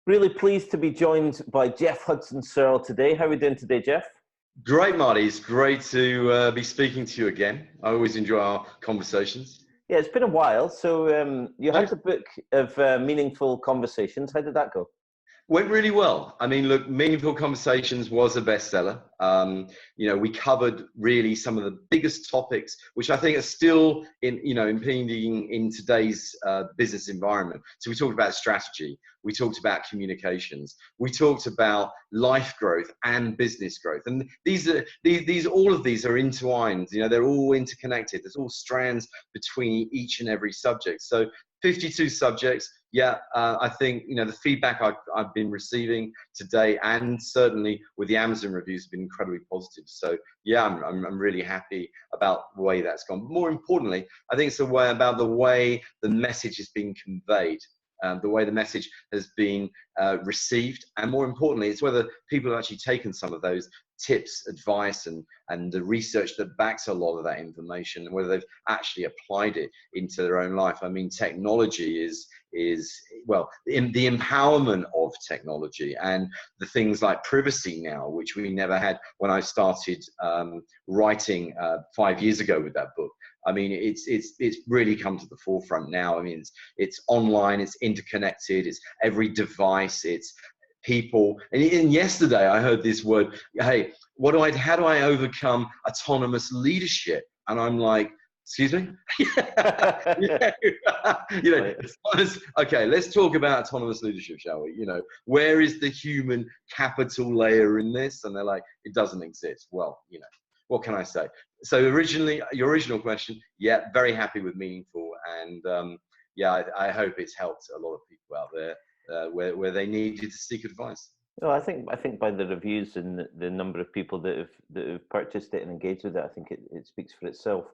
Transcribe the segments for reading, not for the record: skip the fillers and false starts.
Really pleased to be joined by Geoff Hudson-Searle today. How are we doing today, Geoff? Great, Marty. It's great to be speaking to you again. I always enjoy our conversations. Yeah, it's been a while. So you had Thanks. the book of Meaningful Conversations. How did that go? Went really well. I mean, look, Meaningful Conversations was a bestseller. We covered really some of the biggest topics, which I think are still impeding in today's business environment. So we talked about strategy. We talked about communications. We talked about life growth and business growth. And all of these are intertwined. They're all interconnected. There's all strands between each and every subject. So 52 subjects. Yeah, I think the feedback I've been receiving today, and certainly with the Amazon reviews, have been incredibly positive. So yeah, I'm really happy about the way that's gone. But more importantly, I think it's about the way the message is being conveyed, the way the message has been received, and more importantly, it's whether people have actually taken some of those tips, advice, and the research that backs a lot of that information, and whether they've actually applied it into their own life. I mean, technology is in the empowerment of technology and the things like privacy now, which we never had when I started writing 5 years ago with that book. I mean, it's really come to the forefront now. I mean, it's online, it's interconnected, it's every device, it's people. And yesterday I heard this word, hey, how do I overcome autonomous leadership? And I'm like, excuse me? Okay, let's talk about autonomous leadership, shall we? Where is the human capital layer in this? And they're like, it doesn't exist. Well, what can I say? So your original question, yeah, very happy with Meaningful. And I hope it's helped a lot of people out there where they needed to seek advice. No, I think by the reviews and the number of people that have purchased it and engaged with it, I think it speaks for itself.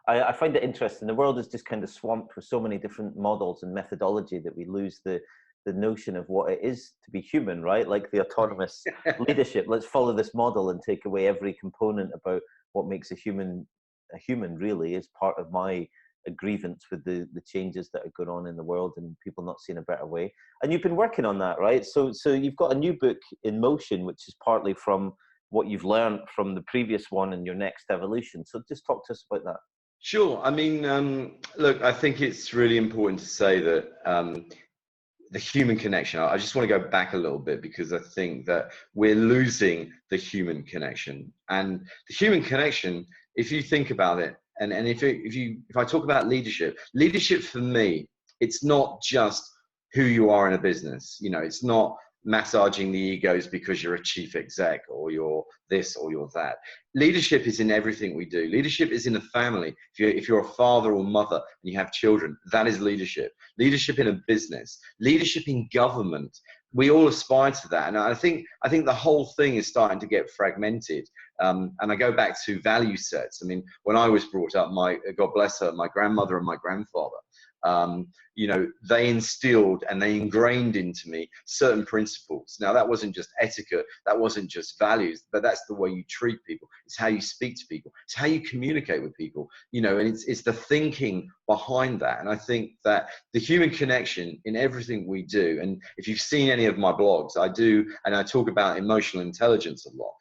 I find it interesting. The world is just kind of swamped with so many different models and methodology that we lose the notion of what it is to be human, right? Like the autonomous leadership. Let's follow this model and take away every component about what makes a human really is part of my grievance with the changes that are going on in the world and people not seeing a better way. And you've been working on that, right? So you've got a new book in motion, which is partly from what you've learned from the previous one and your next evolution. So just talk to us about that. Sure. I mean, look, I think it's really important to say that the human connection, I just want to go back a little bit because I think that we're losing the human connection. And the human connection, if you think about it, and if I talk about leadership for me, it's not just who you are in a business. It's not massaging the egos because you're a chief exec or you're this or you're that. Leadership is in everything we do. Leadership is in a family. If you're a father or mother and you have children, that is leadership. Leadership in a business, leadership in government. We all aspire to that. And I think the whole thing is starting to get fragmented. And I go back to value sets. I mean, when I was brought up, God bless her, my grandmother and my grandfather, they instilled and they ingrained into me certain principles. Now, that wasn't just etiquette, that wasn't just values, but that's the way you treat people. It's how you speak to people. It's how you communicate with people, and it's the thinking behind that. And I think that the human connection in everything we do, and if you've seen any of my blogs, I do, and I talk about emotional intelligence a lot.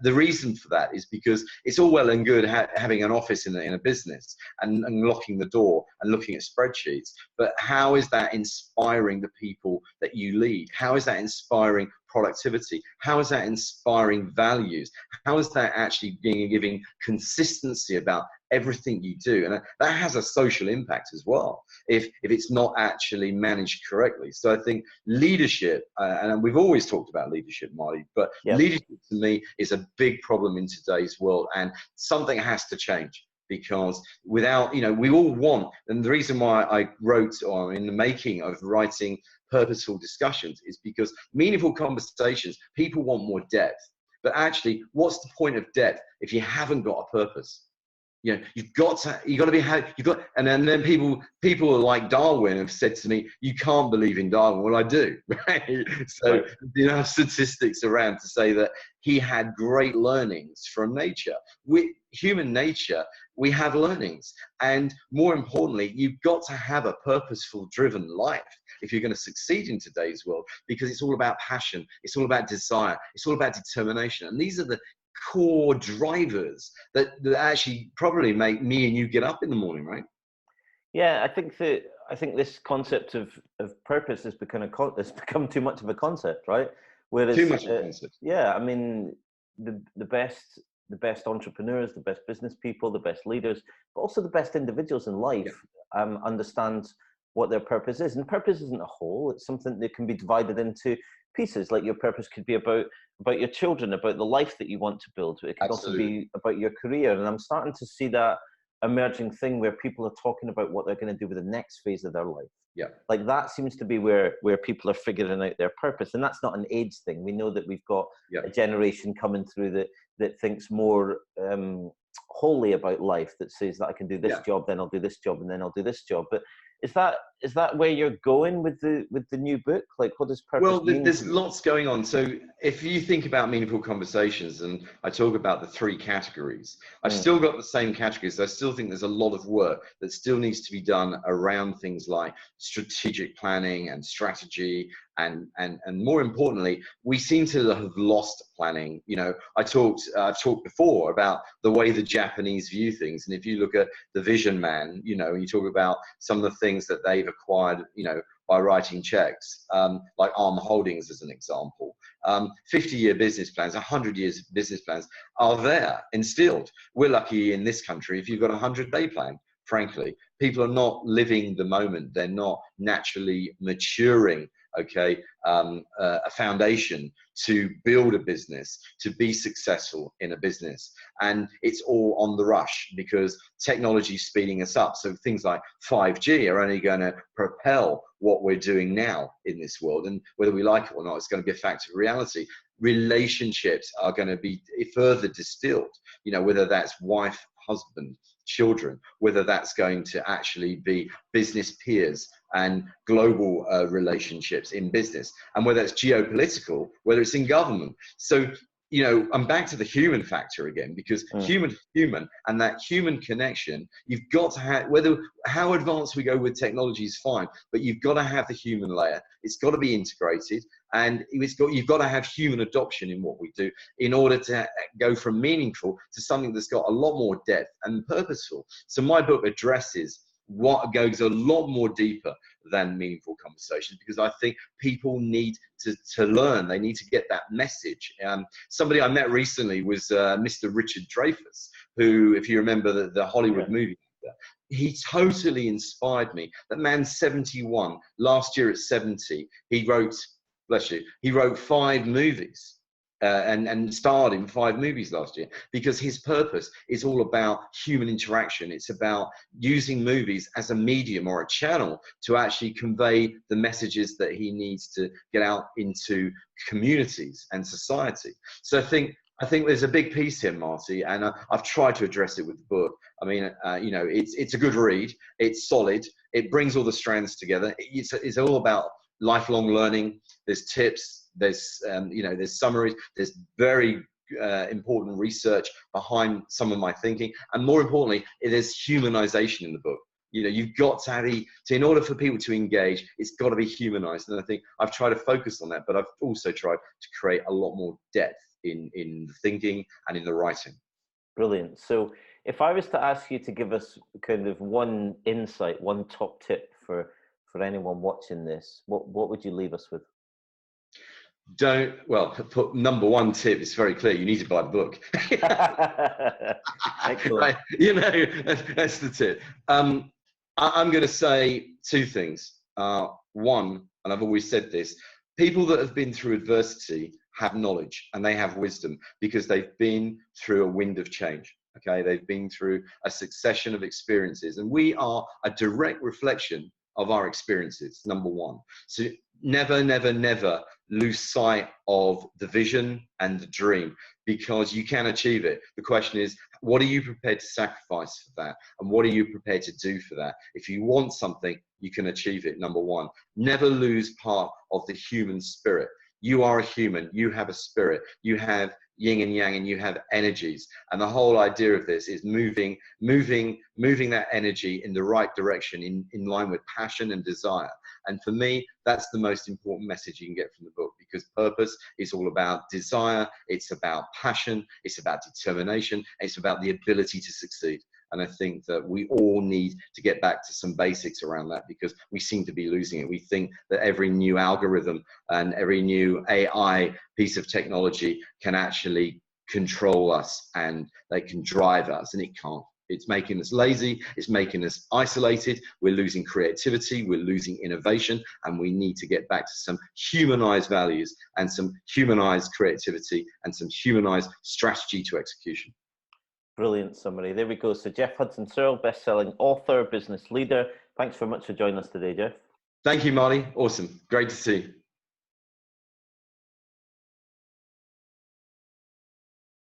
The reason for that is because it's all well and good having an office in a business and locking the door and looking at spreadsheets, but how is that inspiring the people that you lead? How is that inspiring productivity? How is that inspiring values? How is that actually giving consistency about everything you do? And that has a social impact as well if it's not actually managed correctly. So I think leadership, and we've always talked about leadership, Marty, but Yep. Leadership to me is a big problem in today's world, and something has to change. Because without, we all want, and the reason why I wrote, or in the making of writing Purposeful Discussions, is because meaningful conversations, people want more depth. But actually, what's the point of depth if you haven't got a purpose? You've got to be, and then people like Darwin have said to me, you can't believe in Darwin. Well, I do, right? So, statistics around to say that he had great learnings from nature. Human nature we have learnings. And more importantly, you've got to have a purposeful, driven life if you're going to succeed in today's world, because it's all about passion, it's all about desire, it's all about determination. And these are the core drivers that actually probably make me and you get up in the morning, right? Yeah, I think this concept of purpose has become too much of a concept, right? Whereas, Too much of a concept. yeah, I mean, the best entrepreneurs, the best business people, the best leaders, but also the best individuals in life, understand what their purpose is. And purpose isn't a whole; it's something that can be divided into pieces. Like your purpose could be about your children, about the life that you want to build. It could also be about your career. And I'm starting to see that emerging thing where people are talking about what they're going to do with the next phase of their life. Yeah. Like that seems to be where people are figuring out their purpose. And that's not an age thing. We know that we've got a generation coming through that thinks more wholly about life, that says that I can do this job, then I'll do this job, and then I'll do this job. But is that where you're going with the new book? Like, what does purpose mean? There's lots going on. So if you think about meaningful conversations, and I talk about the 3 categories, I've still got the same categories. I still think there's a lot of work that still needs to be done around things like strategic planning and strategy. And more importantly, we seem to have lost planning. You know, I've talked before about the way the Japanese view things. And if you look at the Vision Man, you know, you talk about some of the things that they've acquired, you know, by writing checks, like Arm Holdings as an example. 50-year business plans, 100 years business plans are there instilled. We're lucky in this country if you've got a 100-day plan. Frankly, people are not living the moment. They're not naturally maturing, a foundation to build a business, to be successful in a business. And it's all on the rush because technology is speeding us up. So things like 5G are only going to propel what we're doing now in this world. And whether we like it or not, it's going to be a fact of reality. Relationships are going to be further distilled, you know, whether that's wife, husband, children, whether that's going to actually be business peers and global relationships in business, and whether it's geopolitical, whether it's in government. So, you know, I'm back to the human factor again, because human and that human connection, you've got to have, how advanced we go with technology is fine, but you've got to have the human layer. It's got to be integrated, and you've got to have human adoption in what we do in order to go from meaningful to something that's got a lot more depth and purposeful. So my book addresses what goes a lot more deeper than meaningful conversations, because I think people need to learn. They need to get that message. Somebody I met recently was Mr. Richard Dreyfuss, who, if you remember the Hollywood movie, he totally inspired me. That man's 71. Last year at 70, he wrote, bless you, he wrote 5 movies. And starred in 5 movies last year, because his purpose is all about human interaction. It's about using movies as a medium or a channel to actually convey the messages that he needs to get out into communities and society. So I think there's a big piece here, Marty, and I've tried to address it with the book. I mean, you know, it's a good read. It's solid. It brings all the strands together. It's all about lifelong learning. There's tips. There's there's summaries, there's very important research behind some of my thinking, and more importantly, there's humanization in the book. You know, you've got to have in order for people to engage, it's got to be humanized. And I think I've tried to focus on that, but I've also tried to create a lot more depth in the thinking and in the writing. Brilliant. So if I was to ask you to give us kind of one insight, one top tip for anyone watching this, what would you leave us with? Number 1 tip is very clear. You need to buy the book. Excellent. Right? You know, that's the tip. I'm going to say 2 things. One, and I've always said this, people that have been through adversity have knowledge and they have wisdom because they've been through a wind of change. Okay, they've been through a succession of experiences, and we are a direct reflection of our experiences. Number 1. So never, never, never lose sight of the vision and the dream, because you can achieve it. The question is, what are you prepared to sacrifice for that? And what are you prepared to do for that? If you want something, you can achieve it. Number 1, never lose part of the human spirit. You are a human. You have a spirit. You have yin and yang, and you have energies. And the whole idea of this is moving that energy in the right direction, in line with passion and desire. And for me, that's the most important message you can get from the book, because purpose is all about desire, it's about passion, it's about determination, it's about the ability to succeed. And I think that we all need to get back to some basics around that, because we seem to be losing it. We think that every new algorithm and every new AI piece of technology can actually control us and they can drive us, and it can't. It's making us lazy, it's making us isolated, we're losing creativity, we're losing innovation, and we need to get back to some humanized values and some humanized creativity and some humanized strategy to execution. Brilliant summary. There we go. So Geoff Hudson-Searle, best-selling author, business leader. Thanks very much for joining us today, Geoff. Thank you, Marty. Awesome. Great to see you.